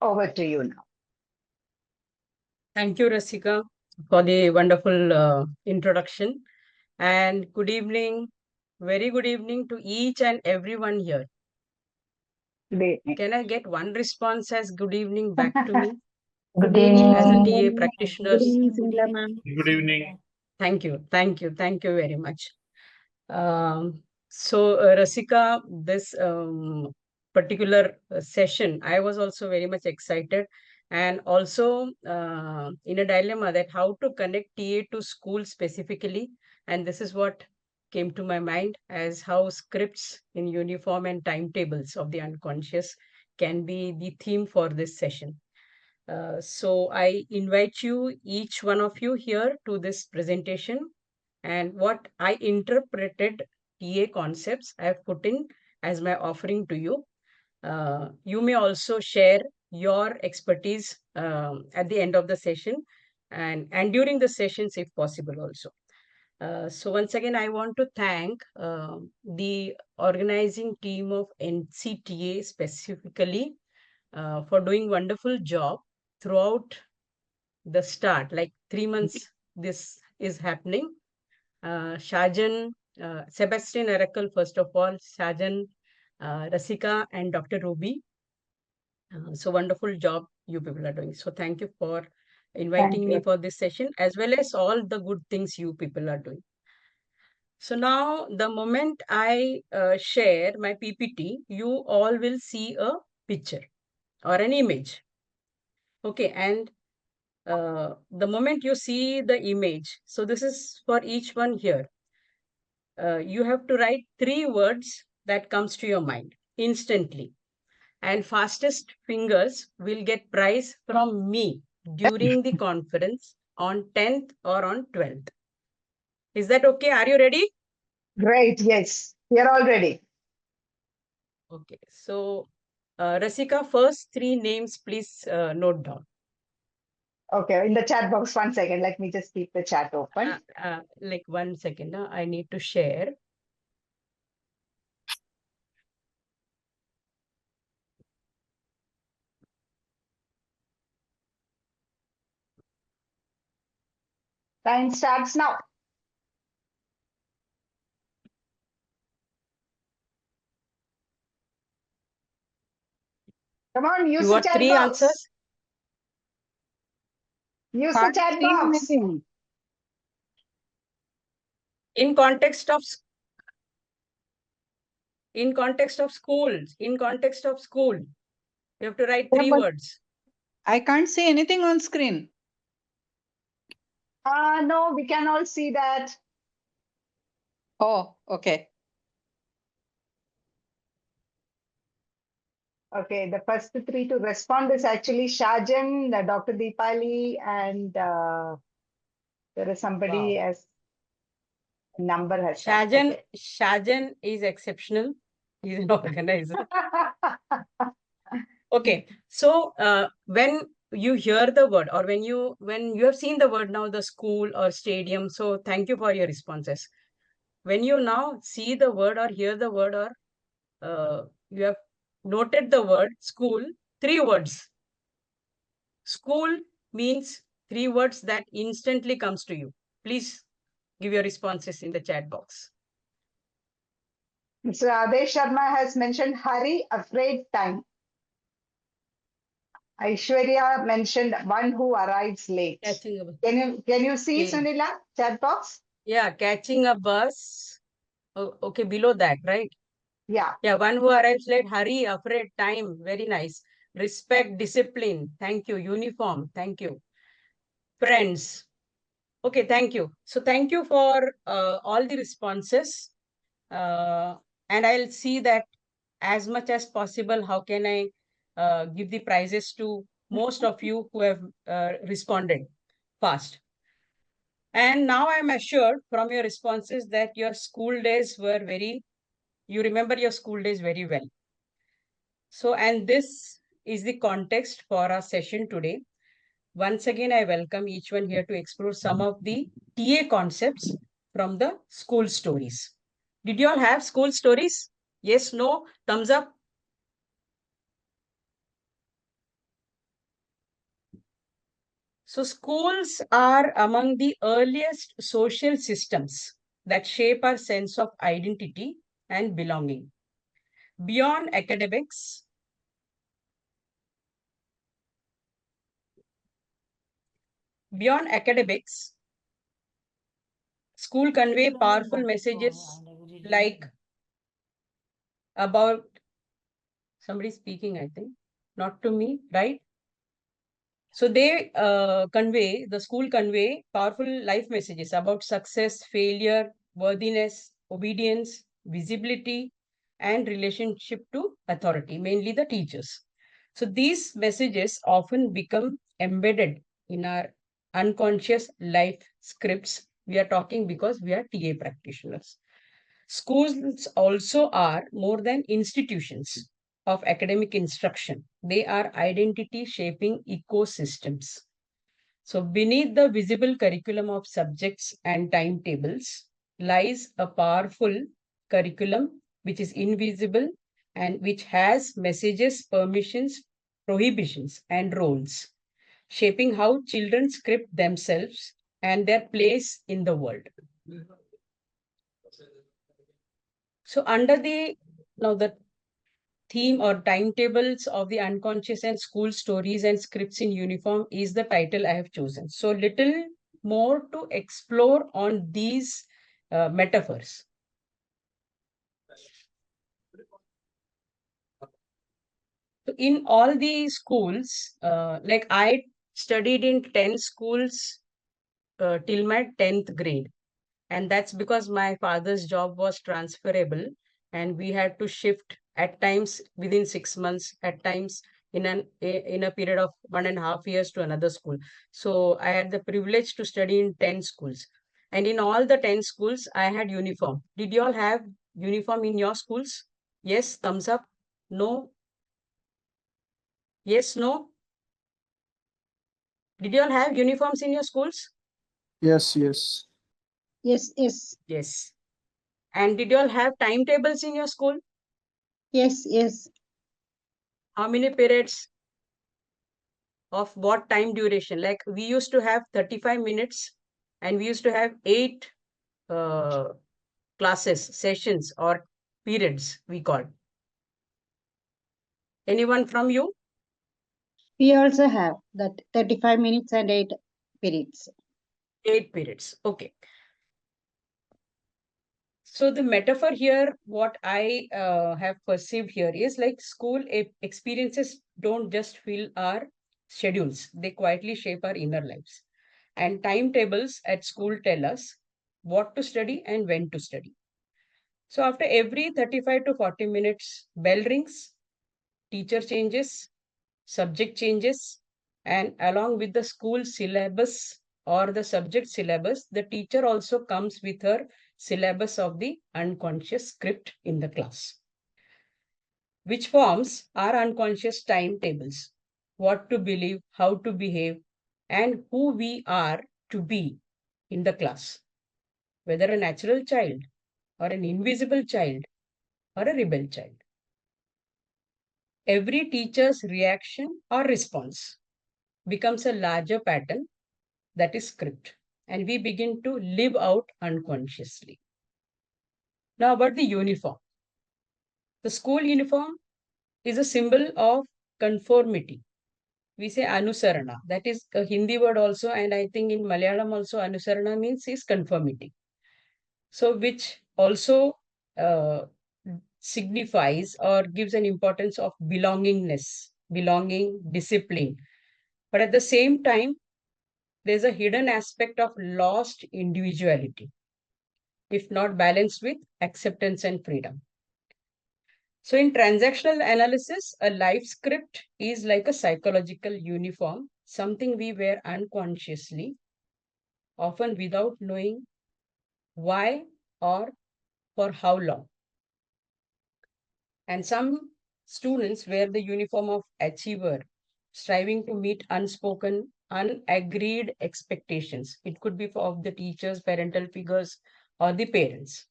Over to you now. Thank you, Rasika, for the wonderful introduction. And good evening, very good evening to each and everyone here. Good evening. Can I get one response as good evening back to me Good as a evening. TA Good practitioner? evening, Sunila ma'am. Good evening. Thank you, thank you, thank you very much. Rasika, this particular session, I was also very much excited and also in a dilemma that how to connect TA to school specifically. And this is what came to my mind as how scripts in uniform and timetables of the unconscious can be the theme for this session. So I invite you, each one of you here to this presentation, and what I interpreted TA concepts I have put in as my offering to you. You may also share your expertise at the end of the session and during the sessions if possible also. So once again, I want to thank the organizing team of NCTA specifically for doing wonderful job throughout the start, like 3 months this is happening. Shajan, Sebastian Arakel, first of all, Shajan, Rasika, and Dr. Ruby. So wonderful job you people are doing. So thank you for Thank inviting me you. for this session, as well as all the good things you people are doing. So now, the moment I share my PPT, you all will see a picture or an image. Okay, and the moment you see the image, so this is for each one here. You have to write 3 words that comes to your mind instantly, and fastest fingers will get prize from me during the conference on 10th or on 12th. Is that okay? Are you ready? Great. Yes, we are all ready. Okay, so Rasika, first 3 names please note down. Okay, in the chat box, 1 second. Let me just keep the chat open. Like 1 second, I need to share. Time starts now. Come on, use You the got chat 3 box. answers? Use the Can't chat see box. anything. In context of in context of schools, in context of school, you have to write Yeah, 3 but words. I can't see anything on screen. No, we can all see that. Oh, okay. Okay, the first 3 to respond is actually Shajan, Dr. Deepali, and there is somebody Wow. as number has come. Okay. Shajan is exceptional. He's an organizer. Okay, so when you hear the word or when you have seen the word now, the school or stadium, so thank you for your responses. When you now see the word or hear the word or you have noted the word school, 3 words. School means 3 words that instantly comes to you. Please give your responses in the chat box. Mr. Adesh Sharma has mentioned hurry, afraid, time. Aishwarya mentioned one who arrives late. Catching a Can you see, okay. Sunila, chat box? Yeah, catching a bus. Oh, okay, below that, right? Yeah. Yeah, one who arrives late, hurry, afraid, time. Very nice. Respect, discipline. Thank you. Uniform. Thank you. Friends. Okay, thank you. So thank you for all the responses. And I'll see that as much as possible, how can I give the prizes to most of you who have responded fast. And now I'm assured from your responses that your school days were you remember your school days very well. So, and this is the context for our session today. Once again, I welcome each one here to explore some of the TA concepts from the school stories. Did you all have school stories? Yes, no, thumbs up. So schools are among the earliest social systems that shape our sense of identity and belonging. Beyond academics, beyond academics, school convey powerful messages like about somebody speaking, I think, not to me, right? So they the school convey powerful life messages about success, failure, worthiness, obedience, visibility, and relationship to authority, mainly the teachers. So these messages often become embedded in our unconscious life scripts. We are talking because we are TA practitioners. Schools also are more than institutions of academic instruction. They are identity shaping ecosystems. So, beneath the visible curriculum of subjects and timetables lies a powerful curriculum which is invisible and which has messages, permissions, prohibitions, and roles, shaping how children script themselves and their place in the world. So, under the now the theme or timetables of the unconscious and school stories and scripts in uniform is the title I have chosen. So, little more to explore on these metaphors. So in all the schools, like I studied in 10 schools till my 10th grade. And that's because my father's job was transferable and we had to shift at times within 6 months, at times in a period of 1.5 years to another school. So I had the privilege to study in 10 schools. And in all the 10 schools, I had uniform. Did you all have uniform in your schools? Yes, thumbs up. No. Yes, no. Did you all have uniforms in your schools? Yes, yes. Yes, yes, Yes. And did you all have timetables in your school? yes, yes. How many periods of what time duration? Like we used to have 35 minutes and we used to have 8 uh, classes, sessions or periods we call. Anyone from you? We also have that 35 minutes and 8 periods. 8 periods. Okay. So the metaphor here, what I have perceived here is like school experiences don't just fill our schedules, they quietly shape our inner lives. And timetables at school tell us what to study and when to study. So after every 35 to 40 minutes, bell rings, teacher changes, subject changes, and along with the school syllabus or the subject syllabus, the teacher also comes with her syllabus of the unconscious script in the class, which forms our unconscious timetables, what to believe, how to behave, and who we are to be in the class, whether a natural child or an invisible child or a rebel child. Every teacher's reaction or response becomes a larger pattern that is script, and we begin to live out unconsciously. Now, about the uniform. The school uniform is a symbol of conformity. We say anusarana. That is a Hindi word also, and I think in Malayalam also anusarana means is conformity. So, which also uh, signifies or gives an importance of belongingness, belonging, discipline. But at the same time, there's a hidden aspect of lost individuality, if not balanced with acceptance and freedom. So, in transactional analysis, a life script is like a psychological uniform, something we wear unconsciously, often without knowing why or for how long. And some students wear the uniform of achiever, striving to meet unspoken, unagreed expectations. It could be of the teachers, parental figures, or the parents.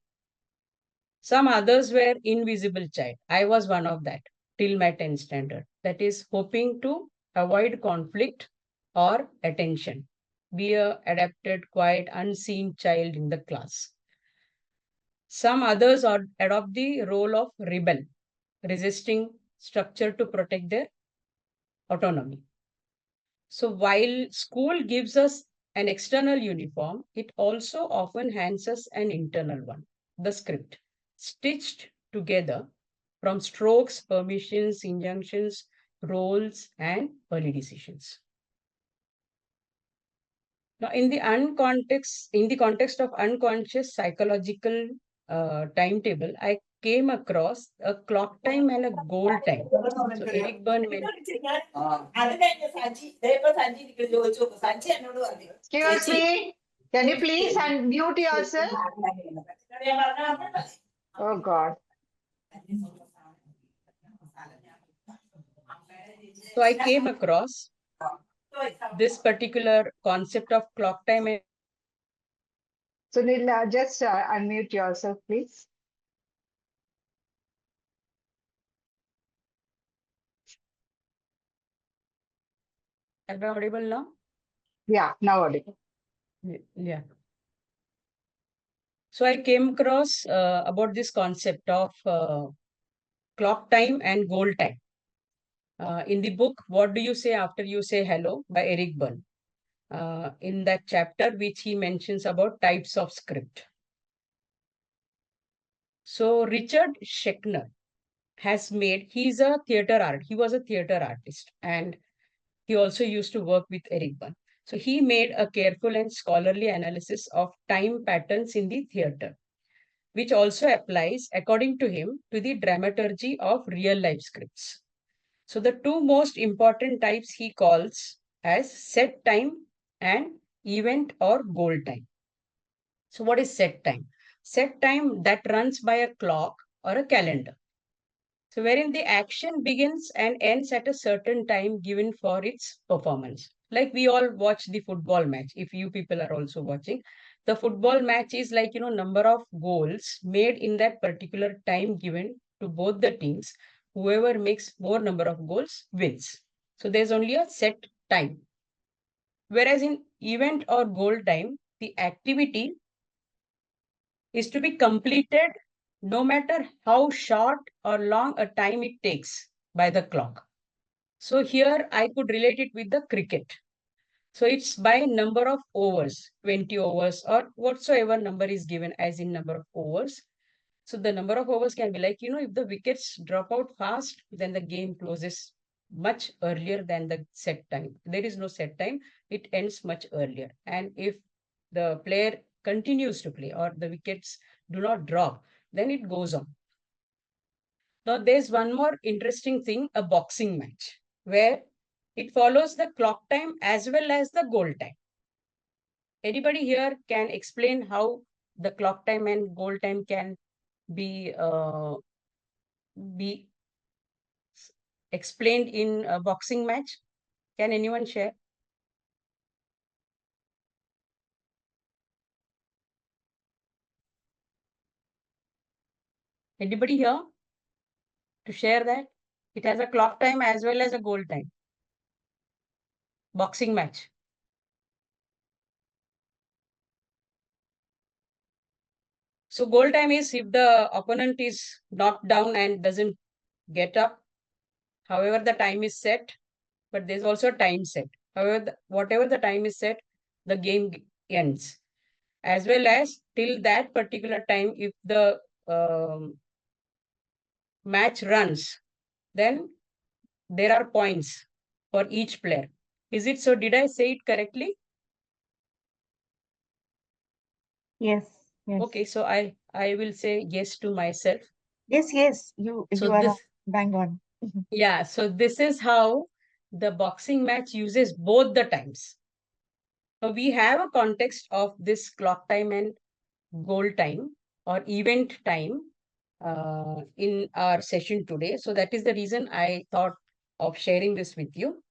Some others were invisible child. I was one of that till my 10th standard. That is hoping to avoid conflict or attention. Be a adapted, quiet, unseen child in the class. Some others adopt the role of rebel, resisting structure to protect their autonomy. So while school gives us an external uniform, it also often hands us an internal one, the script, stitched together from strokes, permissions, injunctions, roles, and early decisions. Now, in the context of unconscious psychological timetable, I came across a clock time and a goal time. So Eric Byrne Excuse me, can you please unmute yourself? Oh God. So I came across this particular concept of clock time and Sunila, just unmute yourself, please. am I audible now? Yeah, now audible. Yeah. So I came across about this concept of clock time and goal time. In the book, What Do You Say After You Say Hello by Eric Byrne. In that chapter, which he mentions about types of script. So Richard Schechner he was a theater artist, and he also used to work with Eric Byrne. So he made a careful and scholarly analysis of time patterns in the theater, which also applies, according to him, to the dramaturgy of real life scripts. So the two most important types he calls as set time and event or goal time. So what is set time? Set time that runs by a clock or a calendar. So wherein the action begins and ends at a certain time given for its performance. Like we all watch the football match. If you people are also watching, the football match is like, number of goals made in that particular time given to both the teams. Whoever makes more number of goals wins. So there's only a set time. Whereas in event or goal time, the activity is to be completed no matter how short or long a time it takes by the clock. So here I could relate it with the cricket. So it's by number of overs, 20 overs or whatsoever number is given as in number of overs. So the number of overs can be like, if the wickets drop out fast, then the game closes much earlier than the set time. There is no set time. It ends much earlier. And if the player continues to play or the wickets do not drop, then it goes on. Now, there's one more interesting thing, a boxing match, where it follows the clock time as well as the goal time. Anybody here can explain how the clock time and goal time can be explained in a boxing match? Can anyone share? Anybody here to share that? It has a clock time as well as a goal time. Boxing match. So goal time is if the opponent is knocked down and doesn't get up. However, the time is set, but there's also a time set. However, whatever the time is set, the game ends. As well as till that particular time, if the match runs, then there are points for each player. Is it so? Did I say it correctly? Yes, yes. Okay, so I will say yes to myself. Yes, yes, So you are this, bang on. yeah, so this is how the boxing match uses both the times. So we have a context of this clock time and goal time or event time in our session today. So that is the reason I thought of sharing this with you.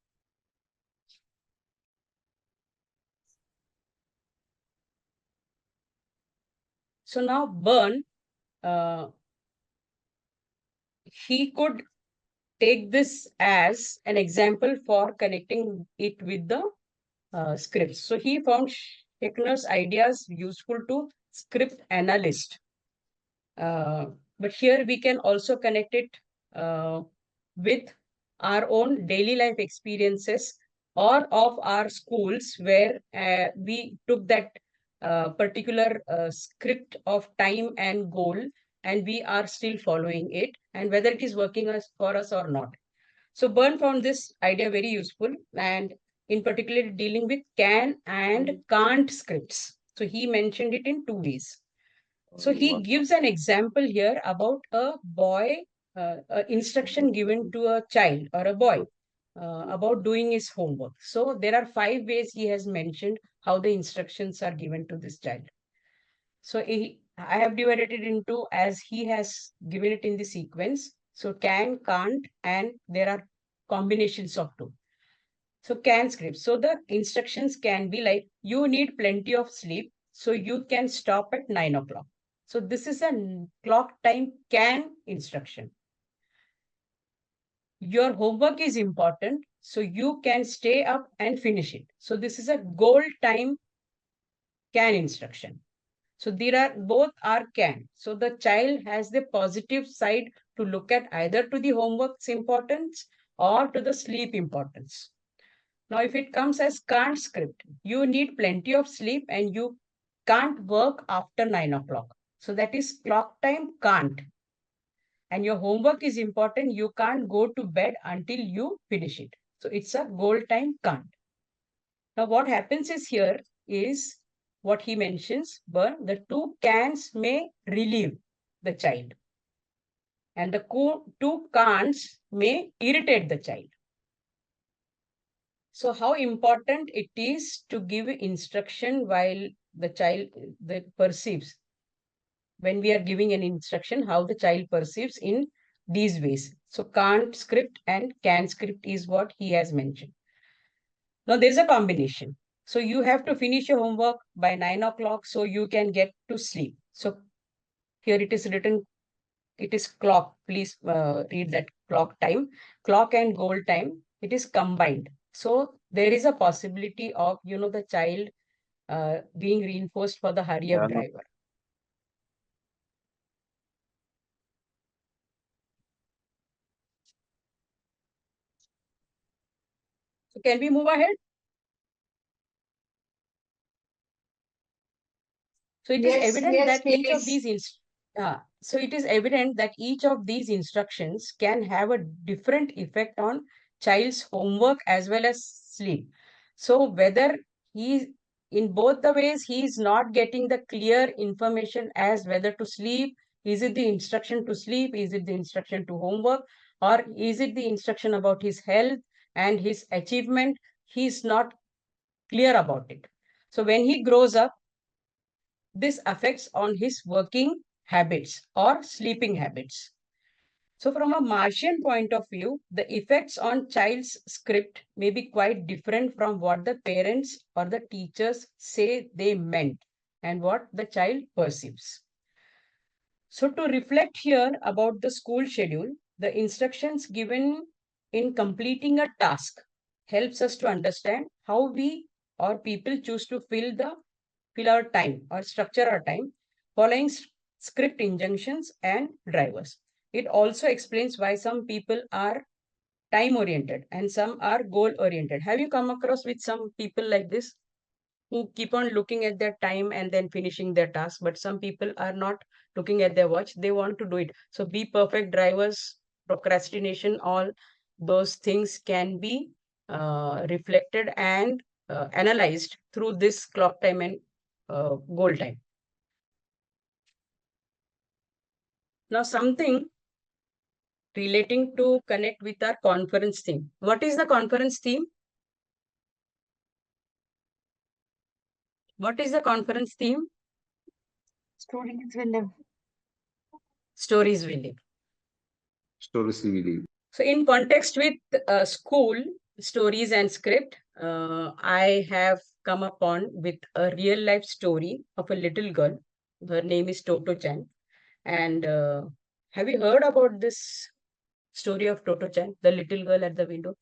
So now Byrne, he could take this as an example for connecting it with the scripts. So he found Schechner's ideas useful to script analyst. But here we can also connect it with our own daily life experiences or of our schools where we took that particular script of time and goal and we are still following it and whether it is working for us or not. So Byrne found this idea very useful and in particular dealing with can and can't scripts. So he mentioned it in two ways. So he gives an example here about a boy, instruction given to a child or a boy about doing his homework. So there are 5 ways he has mentioned how the instructions are given to this child. So I have divided it into as he has given it in the sequence. So can, can't, and there are combinations of two. So can script. So the instructions can be like, you need plenty of sleep, so you can stop at 9 o'clock. So this is a clock time can instruction. Your homework is important, so you can stay up and finish it. So this is a goal time can instruction. So there are both are can. So the child has the positive side to look at either to the homework's importance or to the sleep importance. Now, if it comes as can't script, you need plenty of sleep and you can't work after 9 o'clock. So that is clock time can't. And your homework is important. You can't go to bed until you finish it. So it's a goal time can't. Now, what happens is here is what he mentions, but the two cans may relieve the child. And the two can'ts may irritate the child. So how important it is to give instruction while the child perceives. When we are giving an instruction, how the child perceives in these ways. So can't script and can script is what he has mentioned. Now there's a combination. So you have to finish your homework by 9 o'clock so you can get to sleep. So here it is written, it is clock. Please read that clock time. Clock and goal time, it is combined. So there is a possibility of, the child being reinforced for the hurry up driver. So can we move ahead? So it is evident that each of these so it is evident that each of these instructions can have a different effect on child's homework as well as sleep. So whether he in both the ways he is not getting the clear information as whether to sleep, is it the instruction to sleep, is it the instruction to homework, or is it the instruction about his health and his achievement, he is not clear about it. So when he grows up, this affects on his working habits or sleeping habits. So from a Martian point of view, the effects on child's script may be quite different from what the parents or the teachers say they meant and what the child perceives. So to reflect here about the school schedule, the instructions given in completing a task helps us to understand how we or people choose to fill our time or structure our time following script injunctions and drivers. It also explains why some people are time oriented and some are goal oriented. Have you come across with some people like this who keep on looking at their time and then finishing their task, but some people are not looking at their watch, they want to do it. So be perfect drivers, procrastination, all those things can be reflected and analyzed through this clock time and goal time. Now something relating to connect with our conference theme. What is the conference theme? What is the conference theme? Stories will live. Stories will live. Stories will live. So in context with school stories and script, I have come upon with a real life story of a little girl. Her name is Toto Chan. And have you heard about this story of Toto Chan, the little girl at the window?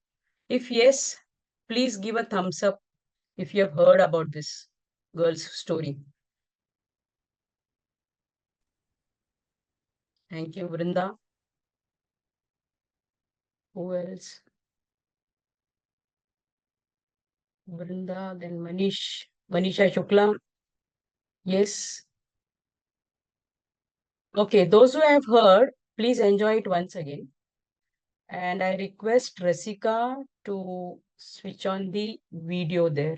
If yes, please give a thumbs up if you have heard about this girl's story. Thank you, Vrinda. Who else? Vrinda, then Manisha Shukla. Yes. Okay, those who have heard, please enjoy it once again. And I request Rasika to switch on the video there,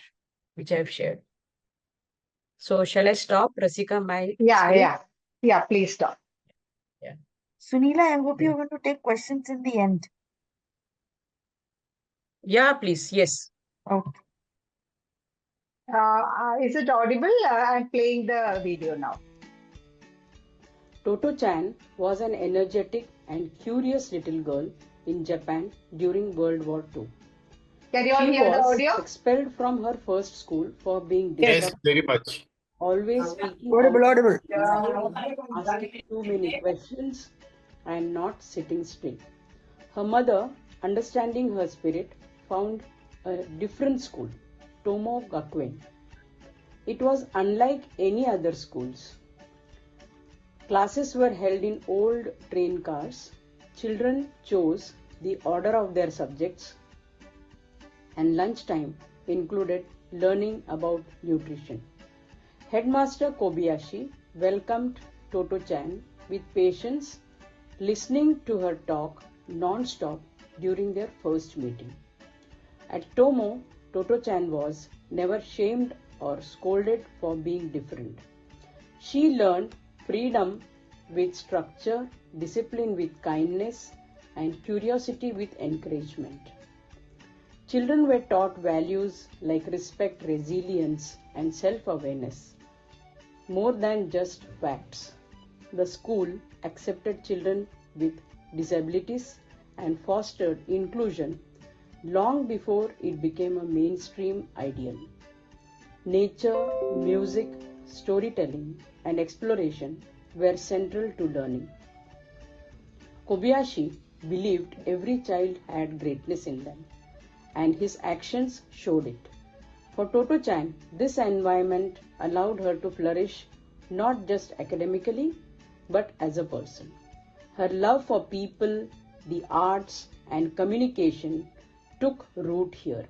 which I have shared. So shall I stop, Rasika, my screen? Yeah, please stop. Sunila, I hope Yeah. you're going to take questions in the end. Yeah, please. Yes. Okay. Is it audible? I'm playing the video now. Toto-chan was an energetic and curious little girl in Japan during World War II. Can you all She hear the was audio? expelled from her first school for being Yes, disruptive, very much. always speaking Audible, out, audible. asking too many questions, and not sitting still. Her mother, understanding her spirit, found a different school, Tomo Gakuen. It was unlike any other schools. Classes were held in old train cars. Children chose the order of their subjects, and lunchtime included learning about nutrition. Headmaster Kobayashi welcomed Toto-chan with patience, listening to her talk non-stop during their first meeting. At Tomo, Toto-chan was never shamed or scolded for being different. She learned freedom with structure, discipline with kindness, and curiosity with encouragement. Children were taught values like respect, resilience, and self-awareness, more than just facts. The school accepted children with disabilities and fostered inclusion long before it became a mainstream ideal. Nature, music, storytelling, and exploration were central to learning. Kobayashi believed every child had greatness in them, and his actions showed it. For Toto-chan, this environment allowed her to flourish not just academically, but as a person. Her love for people, the arts, and communication took root here.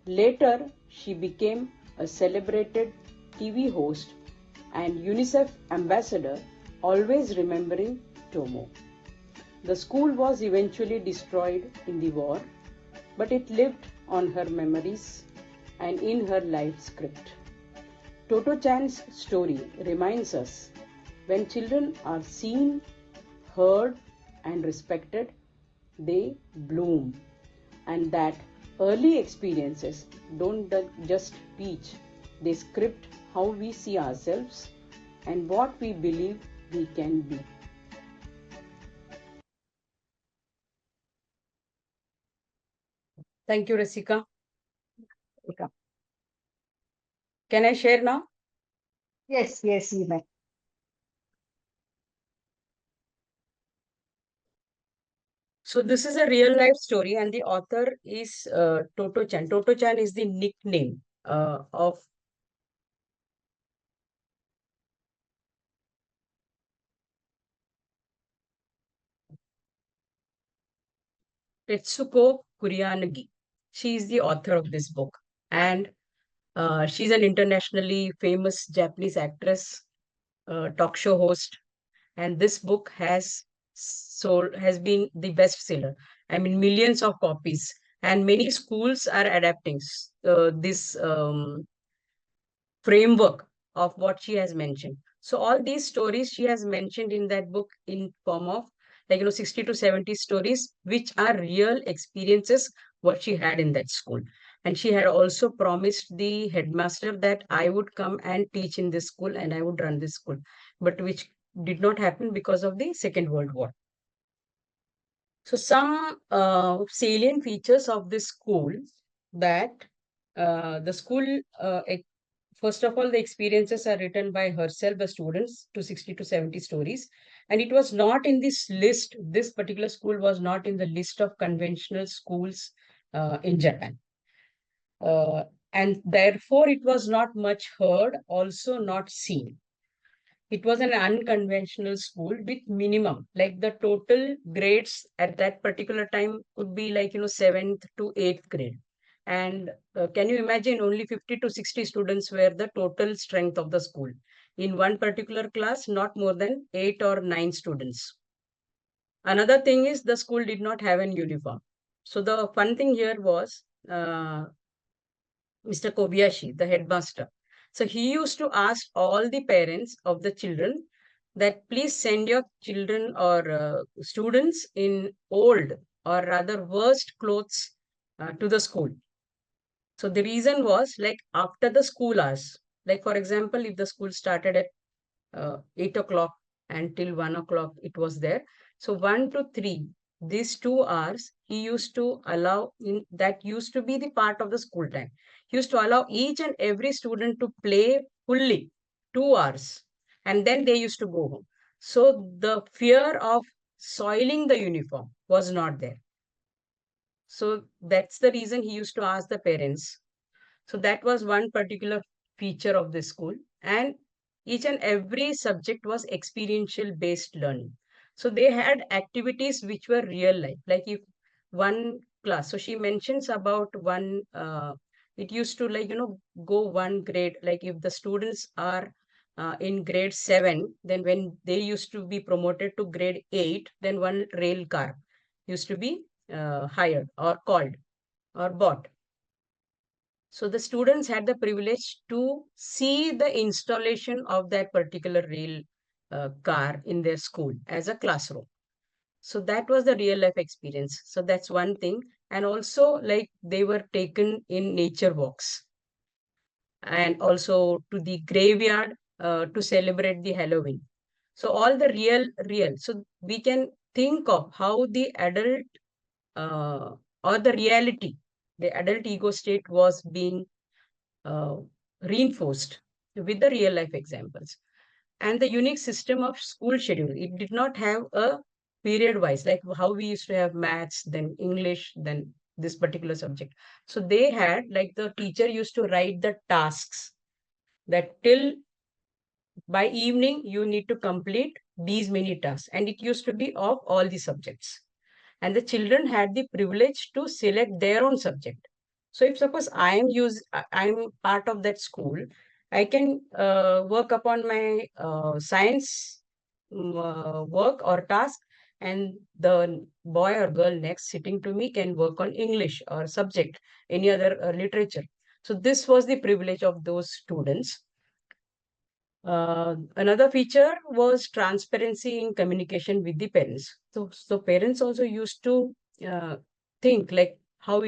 Later, she became a celebrated TV host and UNICEF ambassador, always remembering Tomo. The school was eventually destroyed in the war, but it lived on her memories and in her life script. Toto-chan's story reminds us when children are seen, heard, and respected, they bloom, and that early experiences don't just teach, they script how we see ourselves and what we believe we can be. Thank you, Rasika. Can I share now? Yes, you may. So this is a real life story, and the author is Toto-chan. Toto-chan is the nickname of Tetsuko Kuriyanagi. She is the author of this book, and she's an internationally famous Japanese actress, talk show host, and this book has been the bestseller. I mean, millions of copies, and many schools are adapting this framework of what she has mentioned. So all these stories she has mentioned in that book in form of 60 to 70 stories, which are real experiences, what she had in that school. And she had also promised the headmaster that I would come and teach in this school and I would run this school, but which did not happen because of the Second World War. So some salient features of this school that the school first of all, the experiences are written by herself, the students, to 60 to 70 stories. And it was not in this list, this particular school was not in the list of conventional schools in Japan. and therefore it was not much heard, also not seen. It was an unconventional school with minimum, like the total grades at that particular time could be like, 7th to 8th grade. And can you imagine, only 50 to 60 students were the total strength of the school. In one particular class, not more than 8 or 9 students. Another thing is the school did not have an uniform. So the fun thing here was Mr. Kobayashi, the headmaster. So he used to ask all the parents of the children that please send your children or students in old or rather worst clothes to the school. So the reason was like after the school hours, like for example, if the school started at 8 o'clock until 1 o'clock, it was there. So 1 to 3, these 2 hours, he used to allow, that used to be the part of the school time. He used to allow each and every student to play fully 2 hours, and then they used to go home. So the fear of soiling the uniform was not there. So that's the reason he used to ask the parents. So that was one particular feature of this school. And each and every subject was experiential based learning. So they had activities which were real life. Like if one class, so she mentions about one, it used to like, go one grade. Like if the students are in grade 7, then when they used to be promoted to grade 8, then one rail car used to be hired or called or bought. So the students had the privilege to see the installation of that particular rail car in their school as a classroom. So that was the real life experience. So that's one thing. And also like they were taken in nature walks and also to the graveyard to celebrate the Halloween. So all the real. So we can think of how the adult or the adult ego state was being uh, reinforced with the real life examples. And the unique system of school schedule, it did not have a period wise, like how we used to have maths, then English, then this particular subject. So they had, like the teacher used to write the tasks that till by evening you need to complete these many tasks. And it used to be of all the subjects. And the children had the privilege to select their own subject. So if suppose I'm part of that school, I can work upon my science work or task, and the boy or girl next sitting to me can work on English or subject, any other literature. So this was the privilege of those students. Another feature was transparency in communication with the parents. So parents also used to uh, think like how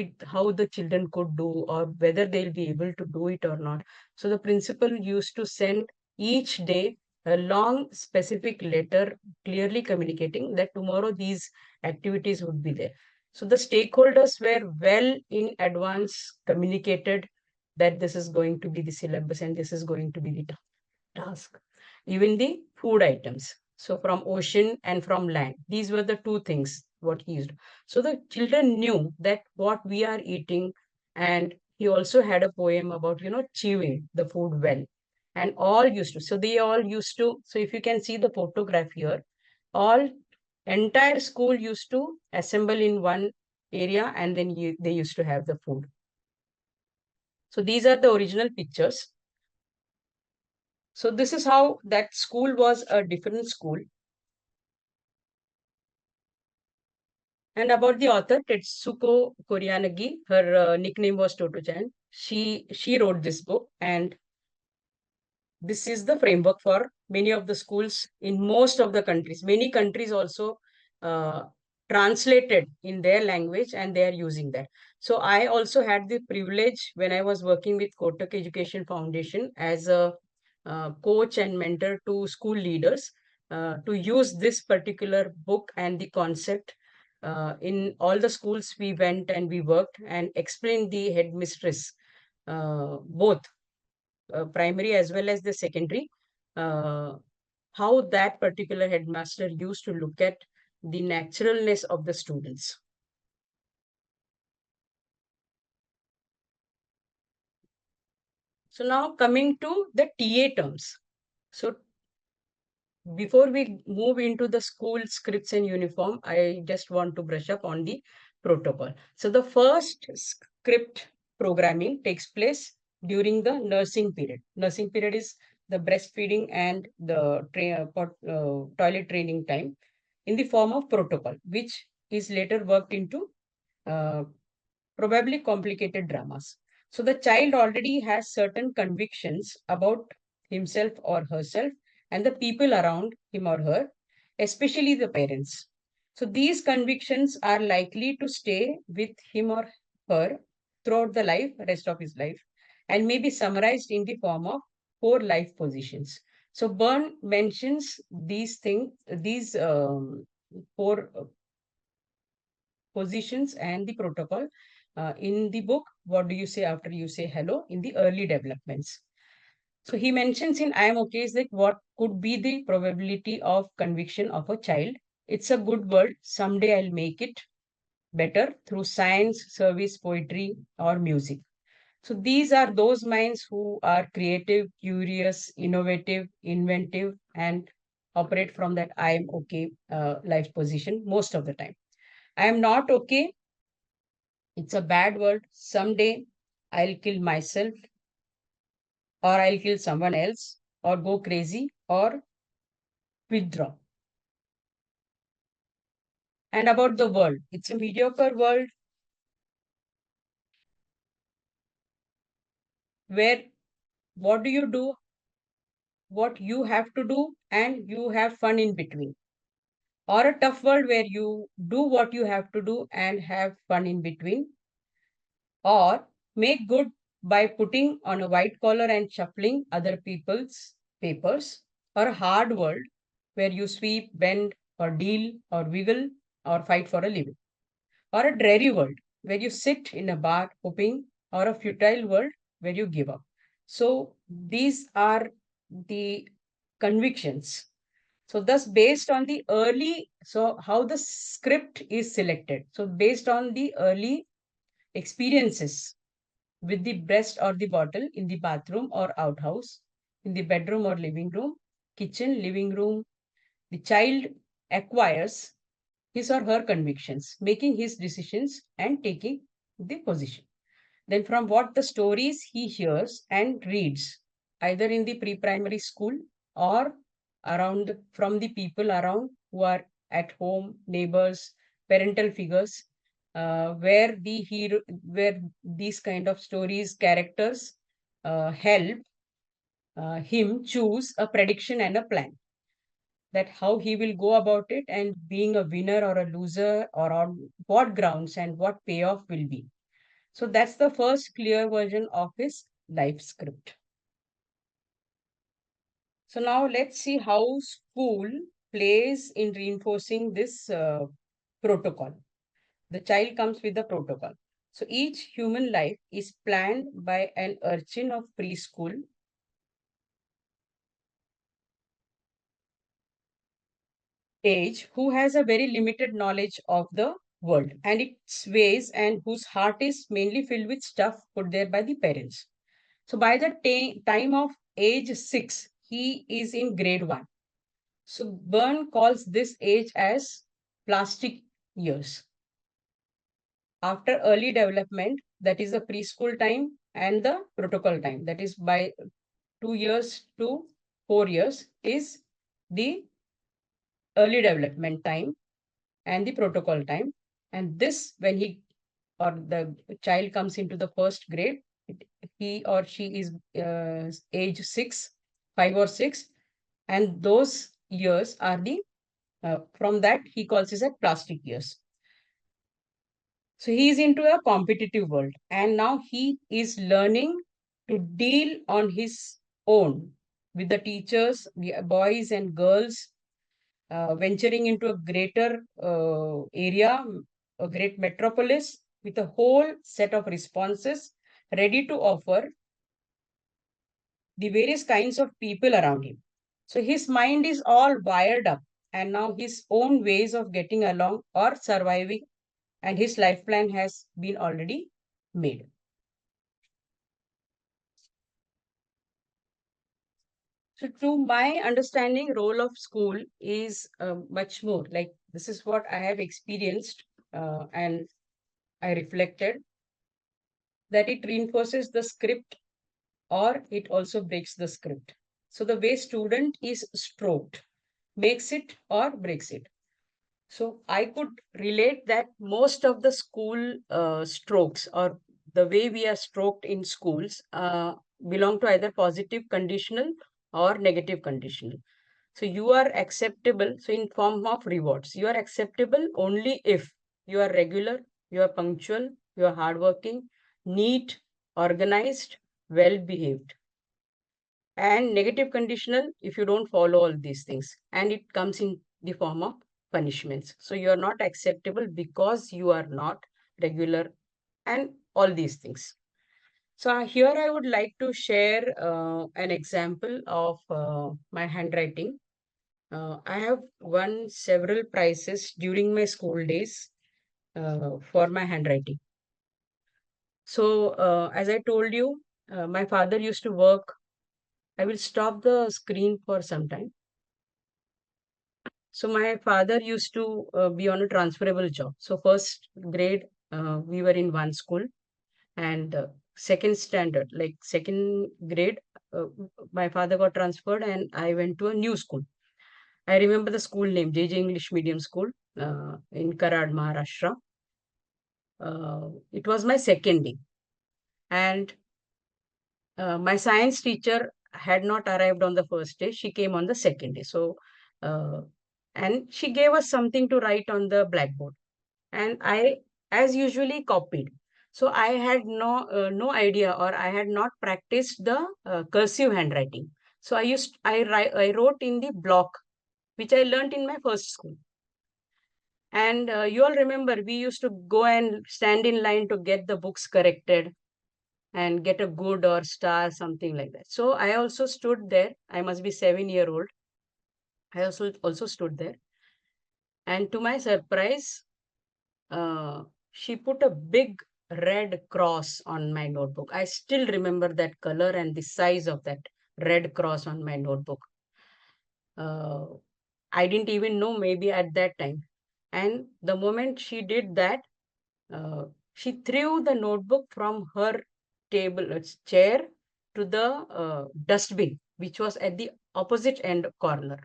the children could do or whether they'll be able to do it or not. So the principal used to send each day a long specific letter clearly communicating that tomorrow these activities would be there. So the stakeholders were well in advance communicated that this is going to be the syllabus and this is going to be the task. Even the food items. So from ocean and from land, these were the two things what he used. So the children knew that what we are eating, and he also had a poem about, chewing the food well. And all used to, so they all used to, so if you can see the photograph here, all entire school used to assemble in one area and then they used to have the food. So these are the original pictures. So this is how that school was a different school. And about the author, Tetsuko Koriyanagi, her nickname was Toto-chan. She wrote this book, and this is the framework for many of the schools in most of the countries. Many countries also uh, translated in their language, and they are using that. So I also had the privilege when I was working with Kotak Education Foundation as a coach and mentor to school leaders to use this particular book and the concept in all the schools we went and we worked and explained the headmistress both primary as well as the secondary, uh, how that particular headmaster used to look at the naturalness of the students. So now coming to the TA terms. So before we move into the school scripts and uniform, I just want to brush up on the protocol. So the first script programming takes place during the nursing period. Nursing period is the breastfeeding and the toilet training time in the form of protocol, which is later worked into uh, probably complicated dramas. So the child already has certain convictions about himself or herself and the people around him or her, especially the parents. So these convictions are likely to stay with him or her throughout the rest of his life, and may be summarized in the form of 4 life positions. So Byrne mentions these 4 positions and the protocol in the book. What do you say after you say hello in the early developments? So he mentions in I am okay is like what could be the probability of conviction of a child. It's a good world. Someday I'll make it better through science, service, poetry, or music. So these are those minds who are creative, curious, innovative, inventive, and operate from that I am okay life position most of the time. I am not okay. It's a bad world. Someday I'll kill myself, or I'll kill someone else, or go crazy, or withdraw. And about the world, it's a mediocre world where what do you do, what you have to do, and you have fun in between. Or a tough world where you do what you have to do and have fun in between. Or make good by putting on a white collar and shuffling other people's papers. Or a hard world where you sweep, bend, or deal, or wiggle, or fight for a living. Or a dreary world where you sit in a bar hoping, or a futile world where you give up. So these are the convictions. So thus based on the early, so how the script is selected. So based on the early experiences with the breast or the bottle in the bathroom or outhouse, in the bedroom or living room, kitchen, living room, the child acquires his or her convictions, making his decisions and taking the position. Then from what the stories he hears and reads, either in the pre-primary school or around from the people around who are at home, neighbors, parental figures, where these kind of stories, characters help him choose a prediction and a plan, that how he will go about it and being a winner or a loser or on what grounds and what payoff will be. So that's the first clear version of his life script. So now let's see how school plays in reinforcing this protocol. The child comes with the protocol. So each human life is planned by an urchin of preschool age who has a very limited knowledge of the world and its ways, and whose heart is mainly filled with stuff put there by the parents. So by the time of age 6, he is in grade 1. So Byrne calls this age as plastic years. After early development, that is the preschool time and the protocol time, that is by 2 years to 4 years is the early development time and the protocol time. And this, when he or the child comes into the first grade, he or she is age 6, 5 or 6, and those years are the from that he calls it as plastic years. So he is into a competitive world, and now he is learning to deal on his own with the teachers, the boys and girls, venturing into a greater area, a great metropolis with a whole set of responses ready to offer the various kinds of people around him. So his mind is all wired up, and now his own ways of getting along or surviving, and his life plan has been already made. So to my understanding, role of school is much more like this is what I have experienced and I reflected that it reinforces the script or it also breaks the script. So the way student is stroked makes it or breaks it. So I could relate that most of the school strokes or the way we are stroked in schools belong to either positive conditional or negative conditional. So you are acceptable. So in form of rewards, you are acceptable only if you are regular, you are punctual, you are hardworking, neat, organized, well behaved. And negative conditional if you don't follow all these things. And it comes in the form of punishments. So you are not acceptable because you are not regular and all these things. So here I would like to share an example of my handwriting. I have won several prizes during my school days for my handwriting. So, as I told you, my father used to work. I will stop the screen for some time. So, my father used to be on a transferable job. So, first grade, we were in one school, and second standard, like second grade, uh, my father got transferred, and I went to a new school. I remember the school name, JJ English Medium School in Karad, Maharashtra. It was my second day, and my science teacher had not arrived on the first day. She came on the second day. So, and she gave us something to write on the blackboard, and I, as usually, copied. So I had no idea, or I had not practiced the cursive handwriting. So I wrote in the block, which I learnt in my first school. And you all remember, we used to go and stand in line to get the books corrected and get a good or star, something like that. So I also stood there. I must be 7 year old. I also stood there. And to my surprise, she put a big red cross on my notebook. I still remember that color and the size of that red cross on my notebook. I didn't even know maybe at that time. And the moment she did that, she threw the notebook from her chair to the dustbin, which was at the opposite end corner.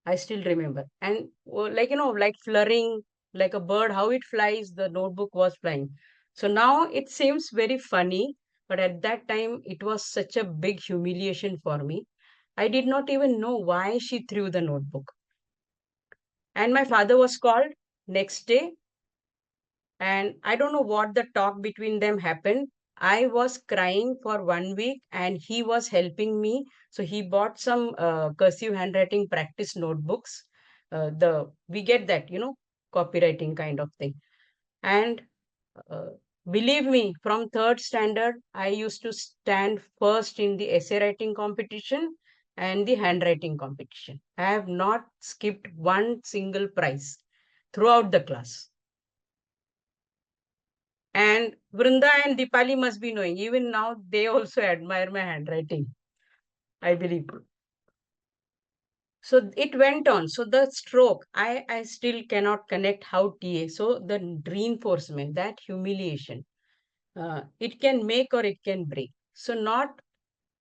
I still remember. And like, like fluttering, like a bird, how it flies, the notebook was flying. So now it seems very funny, but at that time, it was such a big humiliation for me. I did not even know why she threw the notebook. And my father was called next day. And I don't know what the talk between them happened. I was crying for 1 week and he was helping me. So he bought some cursive handwriting practice notebooks. We get that, copywriting kind of thing. And uh, believe me, from third standard, I used to stand first in the essay writing competition and the handwriting competition. I have not skipped one single prize throughout the class. And Vrinda and Dipali must be knowing. Even now, they also admire my handwriting, I believe. So it went on. So the stroke, I still cannot connect how TA. So the reinforcement, that humiliation, it can make or it can break. So not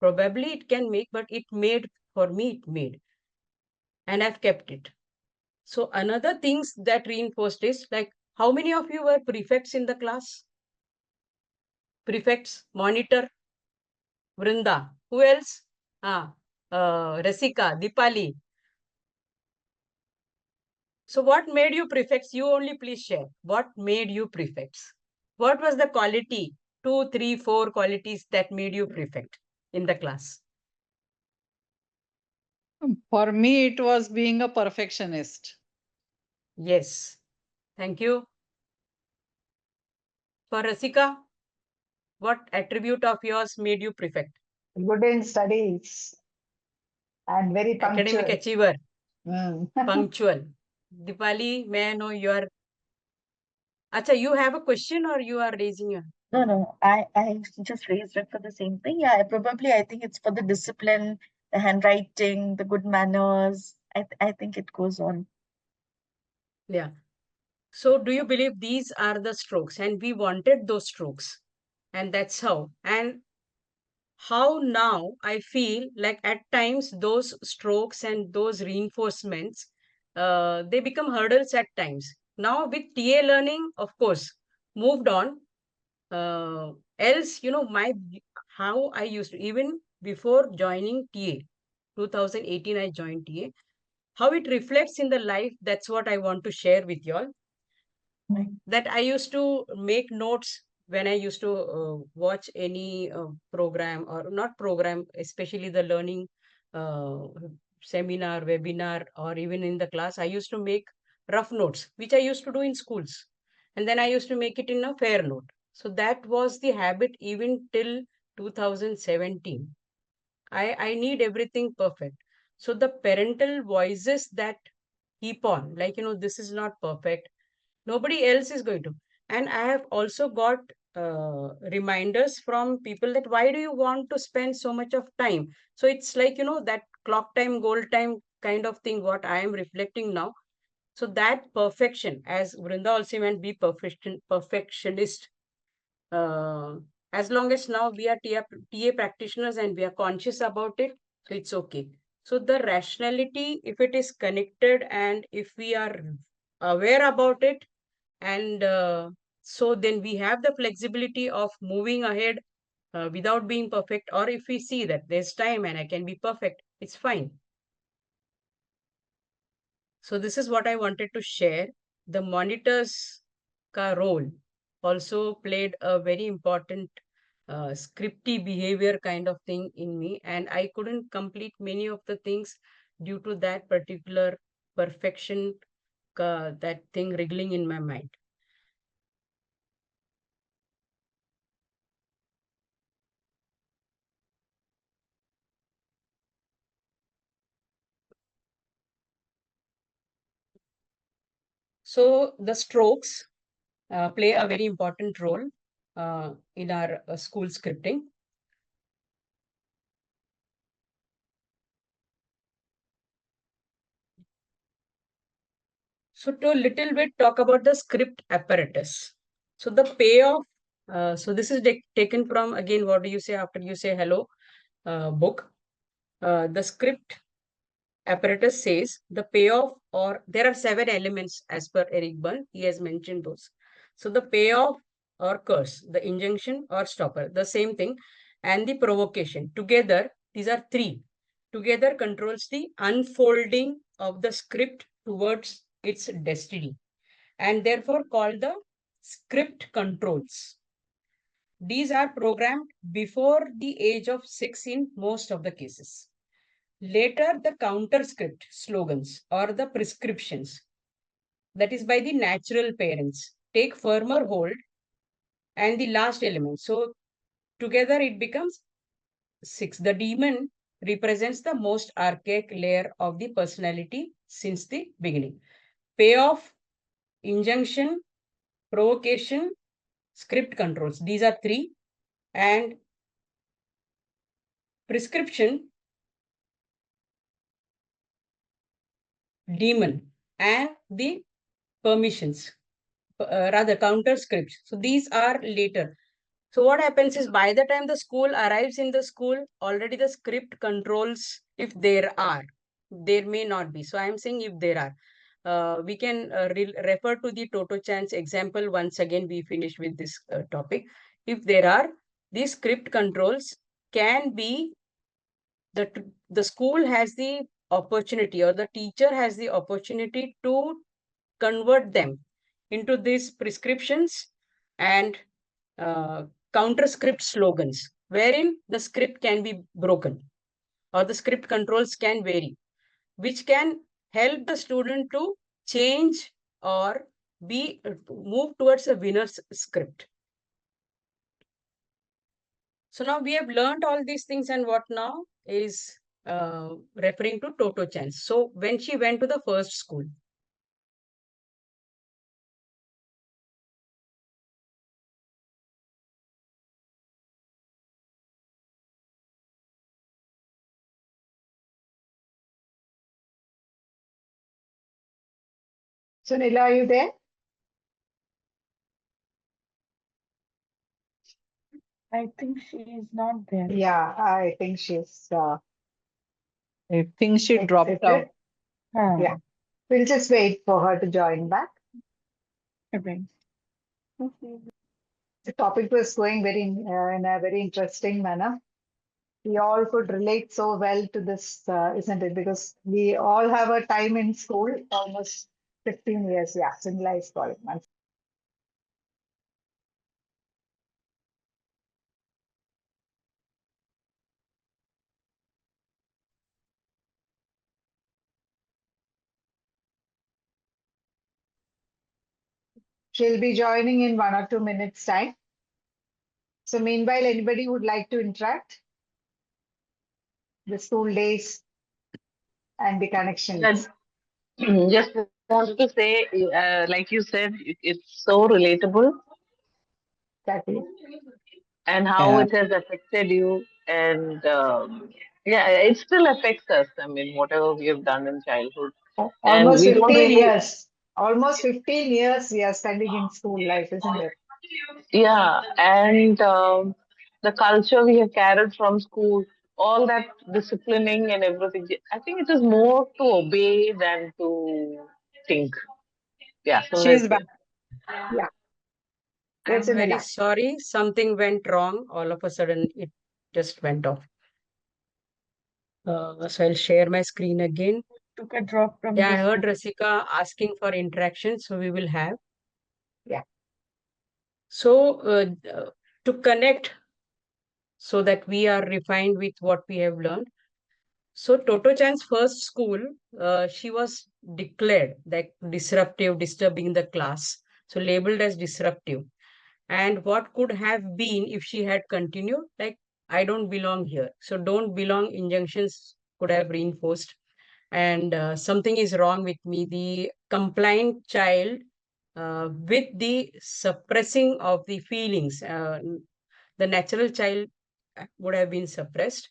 probably it can make, but it made, for me, it made. And I've kept it. So another things that reinforced is like, how many of you were prefects in the class? Prefects, monitor, Vrinda. Who else? Rasika, Dipali. So what made you prefects? You only please share. What made you prefects? What was the quality? 2, 3, 4 qualities that made you prefect in the class? For me, it was being a perfectionist. Yes. Thank you. For Rasika, what attribute of yours made you prefect? Good in studies and very Academic punctual. achiever, Mm. punctual. Dipali, may I know your... Acha, you have a question or you are raising your... No, I just raised it for the same thing. Yeah, I think it's for the discipline the handwriting, the good manners. I think it goes on. Yeah. So do you believe these are the strokes? And we wanted those strokes. And that's how. And how now I feel like at times those strokes and those reinforcements, they become hurdles at times. Now with TA learning, of course, moved on. Else, how I used to, even before joining TA, 2018, I joined TA, how it reflects in the life, that's what I want to share with y'all. That I used to make notes when I used to watch any program or not program, especially the learning uh, seminar, webinar, or even in the class. I used to make rough notes, which I used to do in schools. And then I used to make it in a fair note. So that was the habit even till 2017. I need everything perfect. So the parental voices that keep on, like, this is not perfect, nobody else is going to. And I have also got reminders from people that why do you want to spend so much of time? So it's like, that clock time, goal time kind of thing, what I am reflecting now. So that perfection, as Vrinda also meant, be perfectionist. Uh, as long as now we are TA practitioners and we are conscious about it, so it's okay. So the rationality, if it is connected and if we are aware about it, and so then we have the flexibility of moving ahead without being perfect. Or if we see that there's time and I can be perfect, it's fine. So this is what I wanted to share. The monitors ka role also played a very important scripty behavior kind of thing in me, and I couldn't complete many of the things due to that particular perfection, that thing wriggling in my mind. So the strokes play a very important role in our school scripting. So to a little bit talk about the script apparatus. So the payoff, so this is taken from, again, what do you say after you say hello, book. The script apparatus says the payoff, or there are 7 elements as per Eric Berne, he has mentioned those. So the payoff or curse, the injunction or stopper, the same thing, and the provocation. Together, these are 3. Together controls the unfolding of the script towards its destiny, and therefore called the script controls. These are programmed before the age of 6 in most of the cases. Later, the counter script slogans or the prescriptions, that is by the natural parents, take firmer hold, and the last element. So together it becomes 6. The demon represents the most archaic layer of the personality since the beginning. Payoff, injunction, provocation, script controls. These are 3. And prescription, demon, and the permissions, rather counter scripts. So these are later. So what happens is by the time the school arrives in the school, already the script controls, if there are, there may not be. So I am saying if there are. We can refer to the Toto Chan's example once again we finish with this topic. If there are, these script controls can be, the school has the opportunity, or the teacher has the opportunity to convert them into these prescriptions and counter script slogans, wherein the script can be broken or the script controls can vary, which can help the student to change or be move towards a winner's script. So now we have learned all these things, and what now is referring to Toto Chan. So when she went to the first school, Sunila, are you there? I think she is not there. Yeah, I think she's I think she dropped out. exited. Yeah. We'll just wait for her to join back. Okay. The topic was going in a very interesting manner. We all could relate so well to this, isn't it? Because we all have a time in school, almost 15 years. Yeah, Sunila is calling. She'll be joining in 1 or 2 minutes time. So meanwhile, anybody would like to interact? The school days and the connections. Just just wanted to say, like you said, it's so relatable Exactly. and how Yeah. it has affected you. And yeah, it still affects us. I mean, whatever we have done in childhood. And Almost we don't 15 really, years. Almost 15 years we are spending in school life, isn't it? yeah. And the culture we have carried from school, all that disciplining and everything, I think it is more to obey than to think. Yeah, so She's that's back. it. Yeah. Yes, I'm very Sunila. sorry. Something went wrong. All of a sudden, it just went off. So I'll share my screen again. Took a drop from Yeah, I this. heard Rasika asking for interaction, so we will have. Yeah. So to connect so that we are refined with what we have learned. So Toto Chan's first school, she was declared like disruptive, disturbing the class. So labeled as disruptive. And what could have been if she had continued, like, I don't belong here. So don't belong injunctions could have reinforced. And something is wrong with me. The compliant child with the suppressing of the feelings, the natural child would have been suppressed.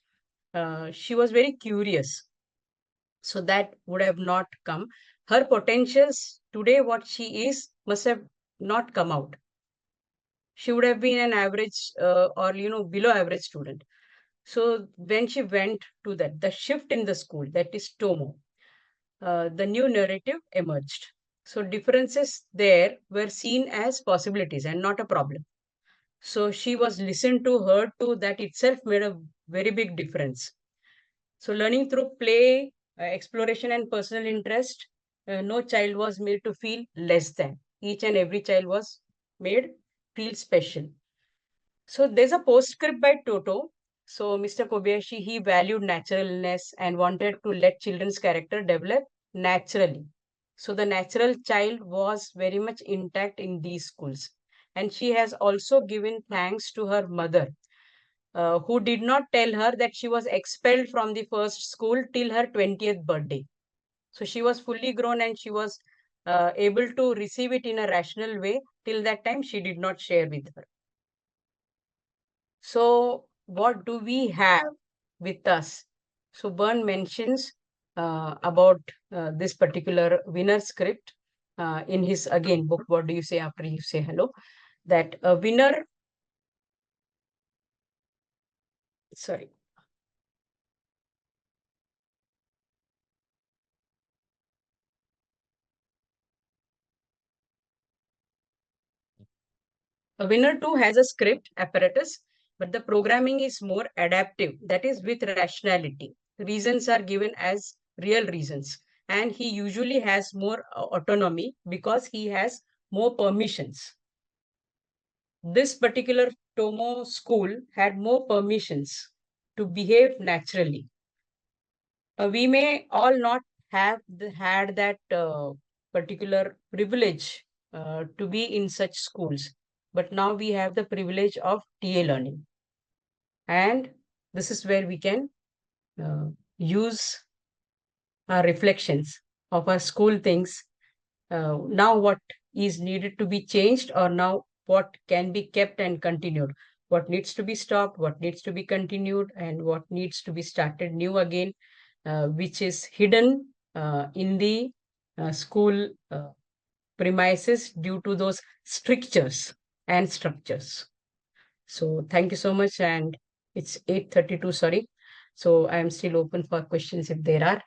She was very curious. So that would have not come. Her potentials today, what she is, must have not come out. She would have been an average or below average student. So when she went to that, the shift in the school, that is Tomo, the new narrative emerged. So differences there were seen as possibilities and not a problem. So she was listened to, heard to, that itself made a very big difference. So learning through play, exploration and personal interest, no child was made to feel less than. Each and every child was made feel special. So there's a postscript by Toto. So Mr. Kobayashi, he valued naturalness and wanted to let children's character develop naturally. So the natural child was very much intact in these schools. And she has also given thanks to her mother, who did not tell her that she was expelled from the first school till her 20th birthday. So she was fully grown and she was able to receive it in a rational way. Till that time, she did not share with her. So what do we have with us? So Byrne mentions about this particular winner script in his, again, book, What Do You Say After You Say Hello? That a winner, sorry, a winner too has a script apparatus, but the programming is more adaptive, that is with rationality. Reasons are given as real reasons. And he usually has more autonomy because he has more permissions. This particular Tomo school had more permissions to behave naturally. We may all not have had that particular privilege to be in such schools, but now we have the privilege of TA learning. And this is where we can use our reflections of our school things. Now what is needed to be changed, or now what can be kept and continued, what needs to be stopped, what needs to be continued, and what needs to be started new again, which is hidden in the school premises due to those strictures and structures. So thank you so much. And it's 8:32, sorry. So I'm still open for questions if there are.